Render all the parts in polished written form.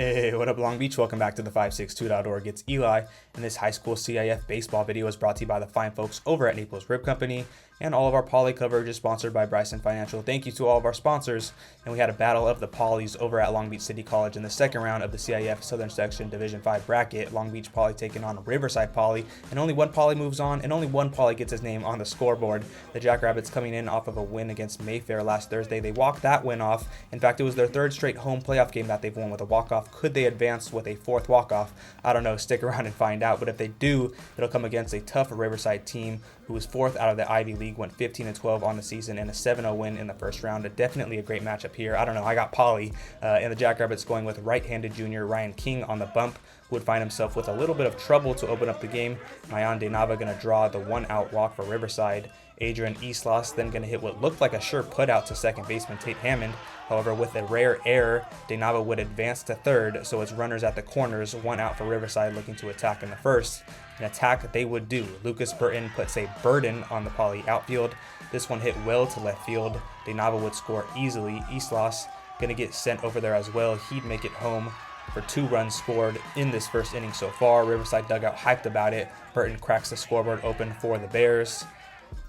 Hey, what up, Long Beach? Welcome back to the 562.org. It's Eli, and this high school CIF baseball video is brought to you by the fine folks over at Naples Rib Company, and all of our poly coverage is sponsored by Bryson Financial. Thank you to all of our sponsors, and we had a battle of the polys over at Long Beach City College in the second round of the CIF Southern Section Division 5 bracket. Long Beach Poly taking on Riverside Poly, and only one poly moves on, and only one poly gets his name on the scoreboard. The Jackrabbits coming in off of a win against Mayfair last Thursday. They walked that win off. In fact, it was their third straight home playoff game that they've won with a walk-off. Could they advance with a fourth walk-off? I don't know. Stick around and find out. But if they do, it'll come against a tough Riverside team who was fourth out of the Ivy League, went 15-12 on the season, and a 7-0 win in the first round. Definitely a great matchup here. I don't know. I got Poly and the Jackrabbits going with right-handed junior Ryan King on the bump, who would find himself with a little bit of trouble to open up the game. Mayan Denava going to draw the one-out walk for Riverside. Adrian Islas then going to hit what looked like a sure put out to second baseman Tate Hammond. However, with a rare error, Denava would advance to third, so it's runners at the corners, one out for Riverside looking to attack in the first. An attack they would do. Lucas Burton puts a burden on the Poly outfield. This one hit well to left field. Denava would score easily. Islas going to get sent over there as well. He'd make it home for 2 runs scored in this first inning so far. Riverside dugout hyped about it. Burton cracks the scoreboard open for the Bears.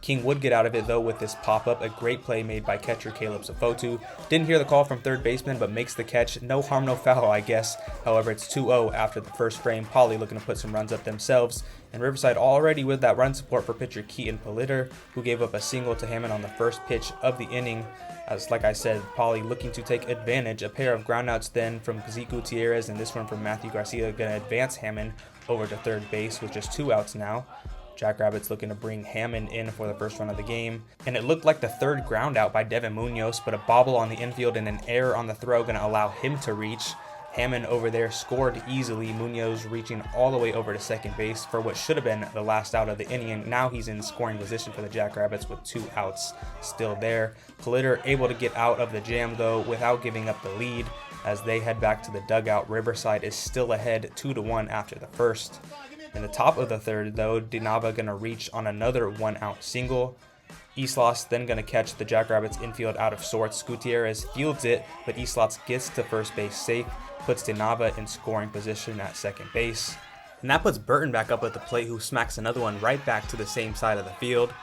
King would get out of it though with this pop-up, a great play made by catcher Caleb Safotu. Didn't hear the call from third baseman, but makes the catch. No harm, no foul, I guess. However, it's 2-0 after the first frame. Poly looking to put some runs up themselves, and Riverside already with that run support for pitcher Keaton Politter, who gave up a single to Hammond on the first pitch of the inning. As like I said, Poly looking to take advantage. A pair of groundouts then from Zeke Gutierrez, and this one from Matthew Garcia, going to advance Hammond over to third base with just 2 outs now. Jackrabbits looking to bring Hammond in for the first run of the game. And it looked like the third ground out by Devin Munoz, but a bobble on the infield and an error on the throw going to allow him to reach. Hammond over there scored easily. Munoz reaching all the way over to second base for what should have been the last out of the inning. And now he's in scoring position for the Jackrabbits with 2 outs still there. Politter able to get out of the jam though without giving up the lead as they head back to the dugout. Riverside is still ahead 2-1 after the first. In the top of the third, though, Denava going to reach on another 1-out single. Islas then going to catch the Jackrabbits infield out of sorts. Gutierrez fields it, but Islas gets to first base safe, puts Denava in scoring position at second base. And that puts Burton back up at the plate, who smacks another one right back to the same side of the field.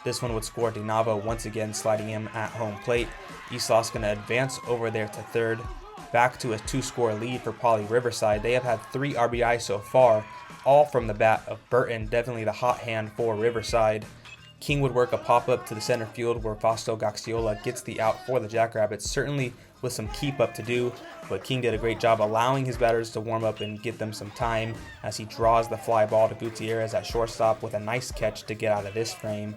This one would score Denava once again, sliding him at home plate. Islas going to advance over there to third, back to a 2-score lead for Poly Riverside. They have had 3 RBI so far, all from the bat of Burton, definitely the hot hand for Riverside. King would work a pop-up to the center field where Fausto Gaxiola gets the out for the Jackrabbits, certainly with some keep-up to do, but King did a great job allowing his batters to warm up and get them some time as he draws the fly ball to Gutierrez at shortstop with a nice catch to get out of this frame.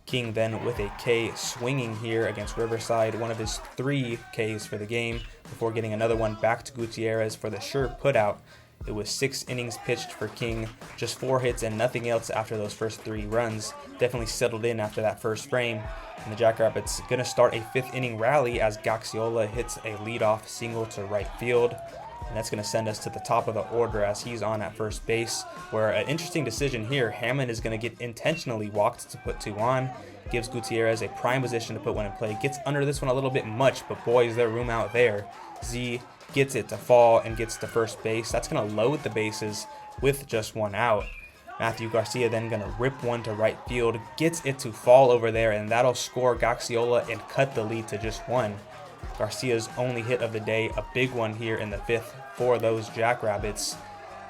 King then with a K swinging here against Riverside, one of his 3 Ks for the game, before getting another one back to Gutierrez for the sure putout. It was 6 innings pitched for King, just 4 hits and nothing else after those first 3 runs. Definitely settled in after that first frame. And the Jackrabbits going to start a 5th inning rally as Gaxiola hits a leadoff single to right field. And that's going to send us to the top of the order as he's on at first base, where an interesting decision here. Hammond is going to get intentionally walked to put 2 on. Gives Gutierrez a prime position to put 1 in play. Gets under this one a little bit much, but boy, is there room out there. Z gets it to fall and gets to first base. That's going to load the bases with just 1 out. Matthew Garcia then going to rip one to right field, gets it to fall over there, and that'll score Gaxiola and cut the lead to just 1. Garcia's only hit of the day, a big one here in the 5th for those Jackrabbits.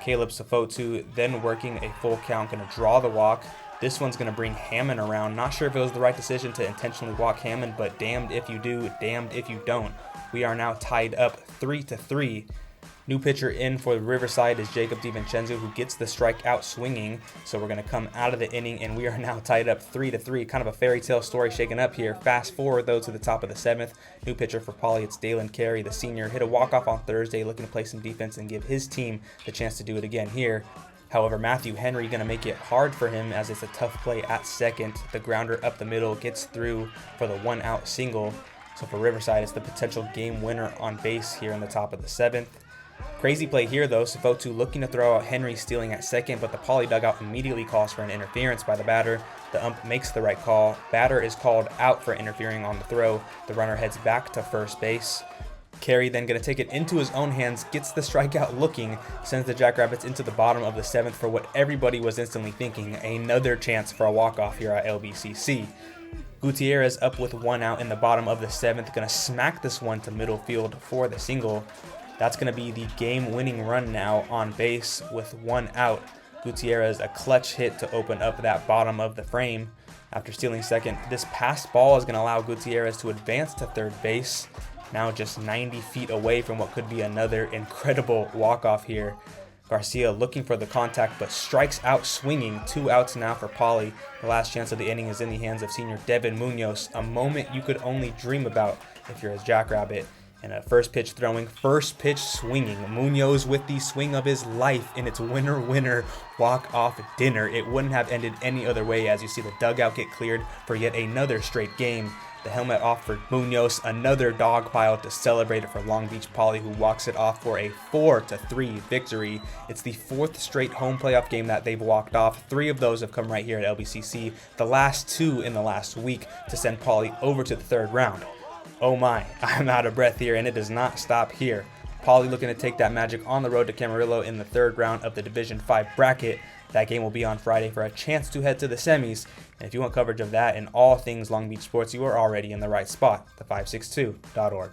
Caleb Safotu then working a full count, going to draw the walk. This one's going to bring Hammond around. Not sure if it was the right decision to intentionally walk Hammond, but damned if you do, damned if you don't. We are now tied up 3-3. New pitcher in for Riverside is Jacob DiVincenzo, who gets the strikeout swinging. So we're going to come out of the inning, and we are now tied up 3-3. Kind of a fairy tale story shaken up here. Fast forward, though, to the top of the 7th. New pitcher for Poly, it's Dalen Carey, the senior. Hit a walk-off on Thursday, looking to play some defense and give his team the chance to do it again here. However, Matthew Henry going to make it hard for him as it's a tough play at second. The grounder up the middle gets through for the 1-out single. So for Riverside, it's the potential game winner on base here in the top of the 7th. Crazy play here though, Safotu looking to throw out Henry stealing at second, but the Poly dugout immediately calls for an interference by the batter. The ump makes the right call. Batter is called out for interfering on the throw. The runner heads back to first base. Carey then going to take it into his own hands, gets the strikeout looking, sends the Jackrabbits into the bottom of the 7th for what everybody was instantly thinking, another chance for a walk-off here at LBCC. Gutierrez up with 1 out in the bottom of the 7th, going to smack this one to middle field for the single. That's going to be the game-winning run now on base with 1 out. Gutierrez a clutch hit to open up that bottom of the frame. After stealing second, this passed ball is going to allow Gutierrez to advance to third base. Now just 90 feet away from what could be another incredible walk-off here. Garcia looking for the contact but strikes out swinging. 2 outs now for Pauly. The last chance of the inning is in the hands of senior Devin Munoz. A moment you could only dream about if you're a Jackrabbit. And a first pitch throwing, first pitch swinging. Munoz with the swing of his life in its winner walk-off dinner. It wouldn't have ended any other way as you see the dugout get cleared for yet another straight game. The helmet off for Munoz, another dog pile to celebrate it for Long Beach Pauly, who walks it off for a 4-3 victory. It's the 4th straight home playoff game that they've walked off. 3 of those have come right here at LBCC, the last 2 in the last week to send Pauly over to the 3rd round. Oh my, I'm out of breath here, and it does not stop here. Pauly looking to take that magic on the road to Camarillo in the 3rd round of the Division 5 bracket. That game will be on Friday for a chance to head to the semis. And if you want coverage of that and all things Long Beach sports, you are already in the right spot, the562.org.